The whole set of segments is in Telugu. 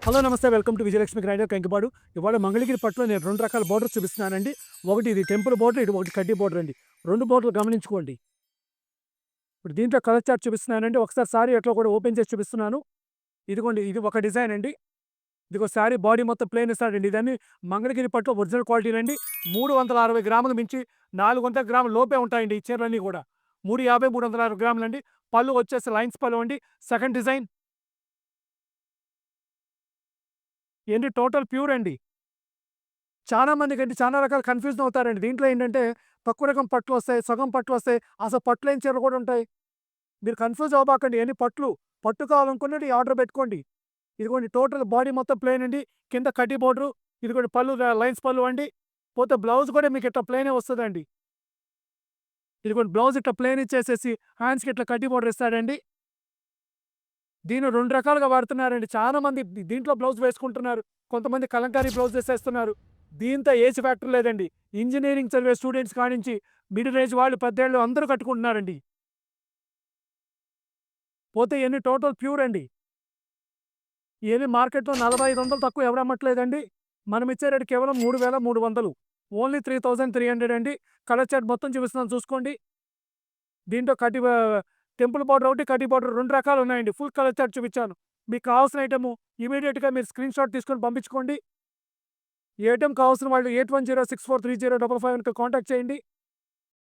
హలో నమస్తే welcome to Vijayalakshmi grinder Kankipadu. ఇవాళ మంగళగిరి పట్టులో నేను 2 రకాల బోర్డర్స్ చూపిస్తున్నానండి. ఒకటి ఇది టెంపుల్ బోర్డర్, ఇది ఒకటి కడ్డీ బోర్డర్ అండి. 2 బోర్డర్లు గమనించుకోండి. ఇప్పుడు దీంట్లో కలర్ చార్ట్ చూపిస్తున్నానండి. ఒకసారి సారీ ఎట్లా కూడా ఓపెన్ చేసి చూపిస్తున్నాను. ఇదిగోండి, ఇది ఒక డిజైన్ అండి. ఇదిగో సారీ బాడీ మొత్తం ప్లెయిన్ ఇస్తాడండి. ఇదన్నీ మంగళగిరి పట్టులో ఒరిజినల్ క్వాలిటీనండి. 360 గ్రాములు మించి 400 గ్రాముల లోపే ఉంటాయండి ఈ చీరలన్నీ కూడా. 350, 360 గ్రాములండి. పళ్ళు వచ్చేసి లైన్స్ పళ్ళు అండి. సెకండ్ డిజైన్ ఇయన్నీ టోటల్ ప్యూర్ అండి. చాలా మందికండి చాలా రకాల కన్‌ఫ్యూజన్ అవుతారండి. దీంట్లో ఏంటంటే తక్కువ రకం పట్లొస్తాయి, సగం పట్లొస్తాయి, అసలు పట్టు లేని చీరలు కూడా ఉంటాయి. మీరు కన్‌ఫ్యూజ్ అవ్వబాకండి. ఇయన్నీ పట్లు. పట్టు కావాలనుకున్నది ఆర్డర్ పెట్టుకోండి. ఇదిగోండి టోటల్ బాడీ మొత్తం ప్లెయిన్ అండి. కింద కడ్డీ బోర్డరు. ఇదిగోండి పళ్ళు లైన్స్ పళ్ళు అండి. పోతే బ్లౌజ్ కూడా మీకు ఇట్లా ప్లెయినే వస్తదండి. ఇదిగోండి బ్లౌజ్ ఇట్లా ప్లెయిన్ ఇచ్చేసేసి హ్యాండ్స్‌కి ఇట్లా కడ్డీ బోర్డర్ ఇస్తాడండి. దీన్ని 2 రకాలుగా వాడుతున్నారండి. చాలా మంది దీంట్లో బ్లౌజ్ వేసుకుంటున్నారు. కొంతమంది కలంకారీ బ్లౌజెస్ ఏస్తున్నారు. దీంతో ఏజ్ ఫ్యాక్టర్ లేదండి. ఇంజినీరింగ్ చదివే స్టూడెంట్స్ కానించి మిడిల్ ఏజ్ వాళ్ళు, పెద్దోళ్ళు అందరూ కట్టుకుంటున్నారండి. పోతే ఇయన్నీ టోటల్ ప్యూర్ అండి. ఇయన్నీ మార్కెట్‌లో 40, 500 తక్కువ ఎవరు అమ్మట్లేదండి. మనం ఇచ్చే రేట్ కేవలం 3300. ఓన్లీ 3300 అండి. కలర్ చార్ట్ మొత్తం చూపిస్తున్నాను చూసుకోండి. దీంట్లో టెంపుల్ బోర్డర్ ఒకటి, కడ్డీ బోర్డర్ 2 రకాలు ఉన్నాయండి. ఫుల్ కలర్ చార్ట్ చూపించాను. మీకు కావాల్సిన ఐటెము ఇమ్మీడియేట్‌గా మీరు స్క్రీన్‌షాట్ తీసుకొని పంపించుకోండి. ఈ ఐటెమ్ కావాల్సిన వాళ్ళు 8106430555కి కాంటాక్ట్ చేయండి.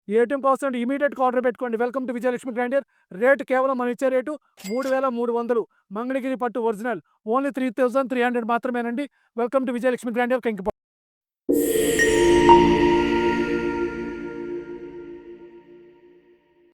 ఈ ఐటెమ్ కావాల్సిన ఇమ్మీడియేట్‌గా ఆర్డర్ పెట్టుకోండి. Welcome to Vijayalakshmi grinder. Rate కేవలం మనం ఇచ్చే రేటు 3300. మంగళగిరి పట్టు ఒరిజినల్. ఓన్లీ 3300 మాత్రమేనండి. Welcome to Vijayalakshmi grinder Kankipadu.